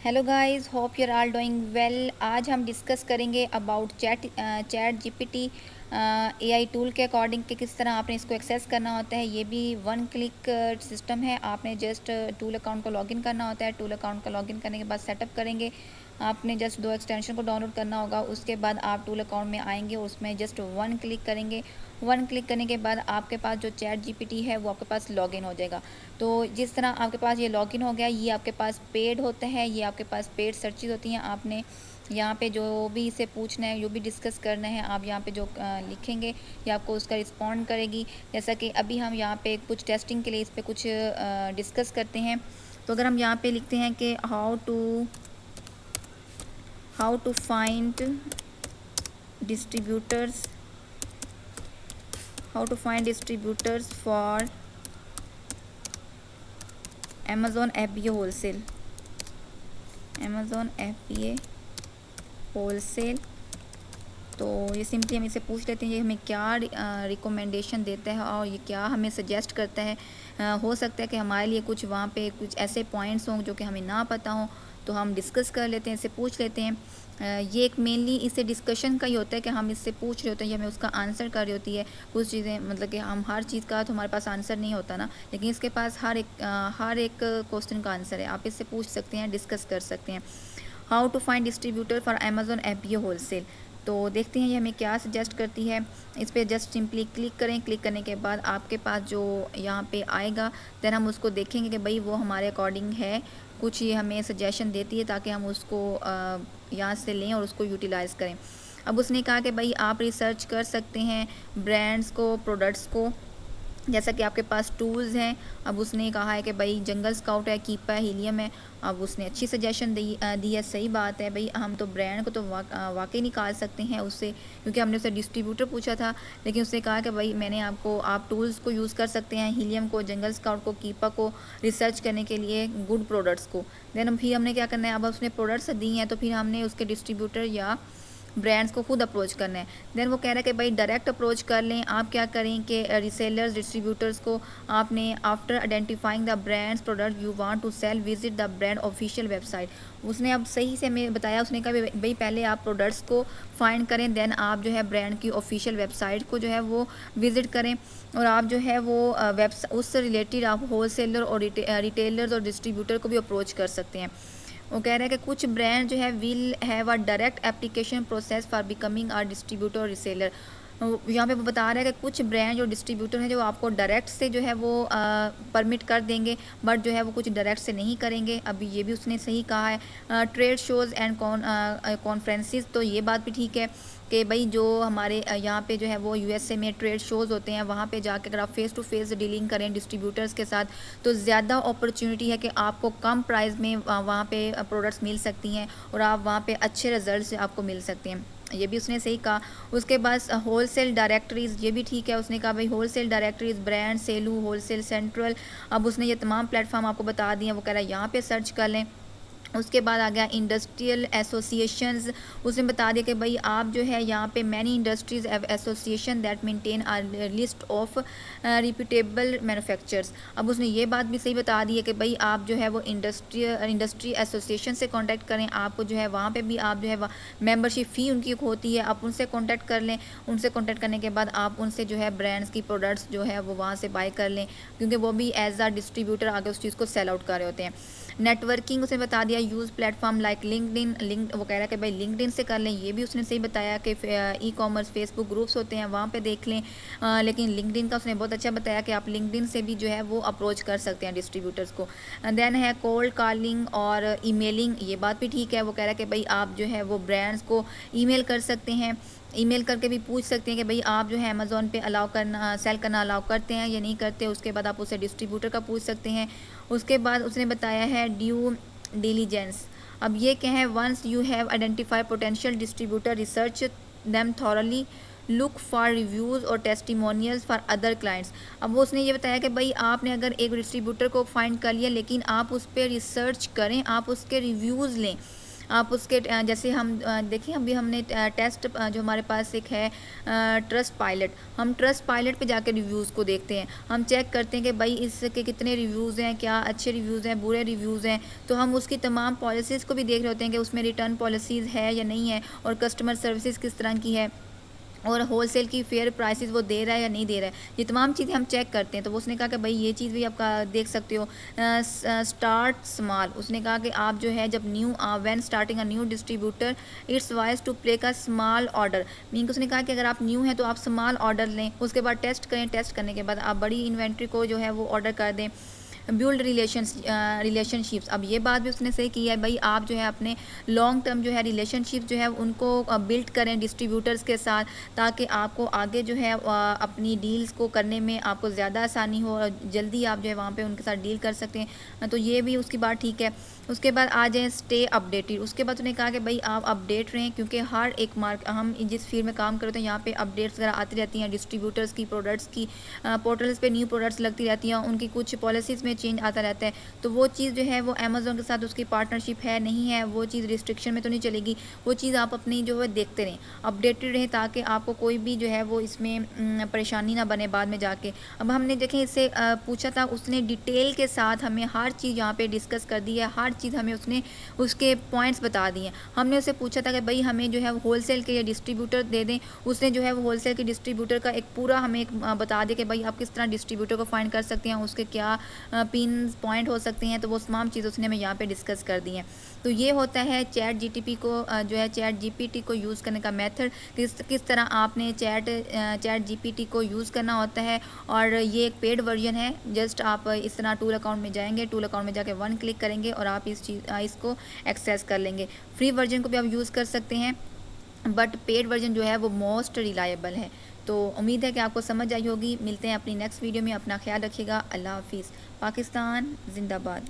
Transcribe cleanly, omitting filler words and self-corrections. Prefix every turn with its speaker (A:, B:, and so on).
A: Hello guys, hope you're all doing well. आज हम discuss करेंगे about chat GPT AI tool के according कि किस तरह आपने इसको एक्सेस करना होता है। ये भी वन क्लिक सिस्टम है। आपने जस्ट टूल अकाउंट को लॉगिन करना होता है। टूल अकाउंट को लॉगिन करने के बाद सेटअप करेंगे। आपने जस्ट 2 एक्सटेंशन को डाउनलोड करना होगा। उसके बाद आप टूल अकाउंट में आएंगे, उसमें जस्ट वन क्लिक करेंगे। वन क्लिक करने के बाद आपके पास जो चैट जीपीटी है वो आपके पास लॉगिन हो जाएगा। तो जिस तरह आपके पास ये लॉगिन हो गया, ये आपके पास पेड होता है, ये आपके पास पेड सर्चेज होती हैं। आपने यहाँ पे जो भी इसे पूछना है, जो भी डिस्कस करना है, आप यहाँ पे जो लिखेंगे ये आपको उसका रिस्पॉन्ड करेगी। जैसा कि अभी हम यहाँ पे कुछ टेस्टिंग के लिए इस पर कुछ डिस्कस करते हैं। तो अगर हम यहाँ पे लिखते हैं कि how to find distributors for Amazon FBA wholesale. तो ये सिंपली हम इसे पूछ लेते हैं ये हमें क्या रिकमेंडेशन देता है और ये क्या हमें सजेस्ट करता है। हो सकता है कि हमारे लिए कुछ वहाँ पे कुछ ऐसे पॉइंट्स हों जो कि हमें ना पता हों, तो हम डिस्कस कर लेते हैं, इसे पूछ लेते हैं। ये एक मेनली इसे डिस्कशन का ही होता है कि हम इससे पूछ रहे होते हैं, ये हमें उसका आंसर कर रही होती है। कुछ चीज़ें मतलब कि हम हर चीज़ का तो हमारे पास आंसर नहीं होता ना, लेकिन इसके पास हर एक क्वेश्चन का आंसर है। आप इससे पूछ सकते हैं, डिस्कस कर सकते हैं। How to find distributor for Amazon FBA wholesale. तो देखते हैं ये हमें क्या सजेस्ट करती है। इस पर जस्ट सिंपली क्लिक करें। क्लिक करने के बाद आपके पास जो यहाँ पे आएगा, देन हम उसको देखेंगे कि भाई वो हमारे अकॉर्डिंग है। कुछ ये हमें सजेशन देती है ताकि हम उसको यहाँ से लें और उसको यूटिलाइज़ करें। अब उसने कहा कि भाई आप रिसर्च कर सकते हैं ब्रांड्स को, प्रोडक्ट्स को, जैसा कि आपके पास टूल्स हैं। अब उसने कहा है कि भाई जंगल स्काउट है, कीपा है, हीलियम है। अब उसने अच्छी सजेशन दी है। सही बात है भाई, हम तो ब्रांड को तो वाकई निकाल सकते हैं उससे, क्योंकि हमने उससे डिस्ट्रीब्यूटर पूछा था। लेकिन उसने कहा कि भाई आप टूल्स को यूज़ कर सकते हैं, हीलियम को, जंगल स्काउट को, कीपा को रिसर्च करने के लिए, गुड प्रोडक्ट्स को। देन फिर हमने क्या करना है, अब उसने प्रोडक्ट्स दी हैं तो फिर हमने उसके डिस्ट्रीब्यूटर या ब्रांड्स को खुद अप्रोच करना है। देन वो कह रहा है कि भाई डायरेक्ट अप्रोच कर लें। आप क्या करें कि रिसेलर्स, डिस्ट्रीब्यूटर्स को आपने after identifying the brands product you want to sell visit the brand official website. उसने अब सही से हमें बताया। उसने कहा भाई पहले आप प्रोडक्ट्स को फाइंड करें, देन आप जो है ब्रांड की ऑफिशियल वेबसाइट को जो है वो विज़िट करें, और आप जो है वो उससे रिलेटेड आप होलसेलर और रिटेलर्स और डिस्ट्रीब्यूटर को भी अप्रोच कर सकते हैं। वो कह रहा है कि कुछ ब्रांड जो है will have a direct application process for becoming a distributor और रिसेलर। यहाँ पे वो बता रहा है कि कुछ ब्रांड जो डिस्ट्रीब्यूटर हैं जो आपको डायरेक्ट से जो है वो परमिट कर देंगे, बट जो है वो कुछ डायरेक्ट से नहीं करेंगे। अभी ये भी उसने सही कहा है। ट्रेड शोज़ एंड कॉन्फ्रेंसेस, तो ये बात भी ठीक है कि भाई जो हमारे यहाँ पे जो है वो यूएसए में ट्रेड शोज़ होते हैं, वहाँ पे जाके अगर आप फेस टू फेस डीलिंग करें डिस्ट्रीब्यूटर्स के साथ, तो ज़्यादा अपॉर्चुनिटी है कि आपको कम प्राइस में वहाँ पे प्रोडक्ट्स मिल सकती हैं और आप वहाँ पे अच्छे रिजल्ट्स आपको मिल सकते हैं। ये भी उसने सही कहा। उसके बाद होलसेल डायरेक्टरीज़, ये भी ठीक है। उसने कहा भाई wholesale directories, brand, Selu, wholesale central. अब उसने ये तमाम प्लेटफॉर्म आपको बता दिए हैं। वो कह रहा है यहाँ पे सर्च कर लें। उसके बाद आ गया इंडस्ट्रियल एसोसिएशंस। उसने बता दिया कि भाई आप जो है यहाँ पे many industries association that maintain a list of reputable manufacturers. अब उसने ये बात भी सही बता दी है कि भाई आप जो है वो इंडस्ट्री एसोसिएशन से कांटेक्ट करें। आपको जो है वहाँ पे भी आप जो है मेंबरशिप फ़ी उनकी होती है, आप उनसे कांटेक्ट कर लें। उनसे कांटेक्ट करने के बाद आप उनसे जो है ब्रांड्स की प्रोडक्ट्स जो है वो वहाँ से बाय कर लें, क्योंकि वो भी एज आ डिस्ट्रीब्यूटर आगे उस चीज़ को सेल आउट कर रहे होते हैं। नेटवर्किंग उसने बता दिया, यूज़ प्लेटफॉर्म लाइक लिंक्डइन। वो कह रहा है कि भाई लिंक्डइन से कर लें। ये भी उसने सही बताया कि ई कॉमर्स फेसबुक ग्रुप्स होते हैं, वहाँ पे देख लें। लेकिन लिंक्डइन का उसने बहुत अच्छा बताया कि आप लिंक्डइन से भी जो है वो अप्रोच कर सकते हैं डिस्ट्रीब्यूटर्स को। देन है कोल्ड कॉलिंग और ईमेलिंग, ये बात भी ठीक है। वो कह रहा है कि भाई आप जो है वो ब्रांड्स को ईमेल कर सकते हैं। ईमेल करके भी पूछ सकते हैं कि भाई आप जो है अमेज़ॉन पे सेल करना अलाउ करते हैं या नहीं करते। उसके बाद आप उससे डिस्ट्रीब्यूटर का पूछ सकते हैं। उसके बाद उसने बताया है ड्यू डिलीजेंस। अब ये क्या है, once you have identify potential distributor, research them thoroughly, look for reviews और टेस्टिमोनियल्स फॉर अदर क्लाइंट्स। अब वो उसने ये बताया कि भाई आपने अगर एक डिस्ट्रीब्यूटर को फाइंड कर लिया, लेकिन आप उस पर रिसर्च करें, आप उसके रिव्यूज़ लें। आप उसके जैसे हम देखिए अभी हमने टेस्ट जो हमारे पास एक है ट्रस्ट पायलट, हम ट्रस्ट पायलट पे जाकर रिव्यूज़ को देखते हैं, हम चेक करते हैं कि भाई इसके कितने रिव्यूज़ हैं, क्या अच्छे रिव्यूज़ हैं, बुरे रिव्यूज़ हैं। तो हम उसकी तमाम पॉलिसीज़ को भी देख रहे होते हैं कि उसमें रिटर्न पॉलिसीज़ है या नहीं है, और कस्टमर सर्विसेज किस तरह की है, और होलसेल की फेयर प्राइसेस वो दे रहा है या नहीं दे रहा है। ये तमाम चीज़ें हम चेक करते हैं। तो वो उसने कहा कि भाई ये चीज़ भी आप देख सकते हो। स्टार्ट स्मॉल, उसने कहा कि आप जो है जब new when starting a new distributor it's wise to place a small order. Mean उसने कहा कि अगर आप न्यू हैं तो आप स्मॉल ऑर्डर लें, उसके बाद टेस्ट करें, टेस्ट करने के बाद आप बड़ी इन्वेंट्री को जो है वो ऑर्डर कर दें। बिल्ड रिलेशनशिप्स, अब ये बात भी उसने सही की है भाई, आप जो है अपने लॉन्ग टर्म जो है रिलेशनशिप जो है उनको बिल्ड करें डिस्ट्रीब्यूटर्स के साथ, ताकि आपको आगे जो है अपनी डील्स को करने में आपको ज़्यादा आसानी हो और जल्दी आप जो है वहाँ पे उनके साथ डील कर सकते हैं। तो ये भी उसकी बात ठीक है। उसके बाद आ जाए स्टे अपडेटेड, उसके बाद उन्होंने कहा कि भाई आप अपडेट रहें, क्योंकि हर एक हम जिस फील्ड में काम करते हैं यहाँ पे अपडेट्स वगैरह आती रहती हैं, डिस्ट्रीब्यूटर्स की प्रोडक्ट्स की पोर्टल्स पे न्यू प्रोडक्ट्स लगती रहती हैं, उनकी कुछ पॉलिसीज़ में चेंज आता रहता है। तो वो चीज़ जो है वो अमेज़ोन के साथ उसकी पार्टनरशिप है नहीं है, वो चीज़ रिस्ट्रिक्शन में तो नहीं चलेगी, वो चीज़ आप अपनी जो है देखते रहें, अपडेटेड रहें, ताकि आपको कोई भी जो है वो इसमें परेशानी ना बने बाद में जाके। अब हमने देखें इससे पूछा था, उसने डिटेल के साथ हमें हर चीज़ यहाँ पे डिस्कस कर दी है, हर चीज़ हमें उसने उसके पॉइंट्स बता दिए। हमने उससे पूछा था कि भाई हमें जो है वो होलसेल के या डिस्ट्रीब्यूटर दे दें, उसने जो है वो होलसेल के डिस्ट्रीब्यूटर का एक पूरा हमें एक बता दिया कि भाई आप किस तरह डिस्ट्रीब्यूटर को फाइंड कर सकते हैं, उसके क्या पिन पॉइंट हो सकते हैं। तो वो तमाम चीज़ उसने हमें यहाँ पे डिस्कस कर दी हैं। तो ये होता है चैट जीटीपी को जो है चैट जीपीटी को यूज़ करने का मेथड, किस तरह आपने चैट जीपीटी को यूज़ करना होता है। और ये एक पेड वर्जन है, जस्ट आप इस तरह टूल अकाउंट में जाएंगे, टूल अकाउंट में जाके 1 क्लिक करेंगे और आप इसको एक्सेस कर लेंगे। फ्री वर्जन को भी आप यूज़ कर सकते हैं, बट पेड वर्जन जो है वो मोस्ट रिलायबल है। तो उम्मीद है कि आपको समझ आई होगी। मिलते हैं अपनी नेक्स्ट वीडियो में, अपना ख्याल रखिएगा। अल्लाह हाफिज़। पाकिस्तान जिंदाबाद।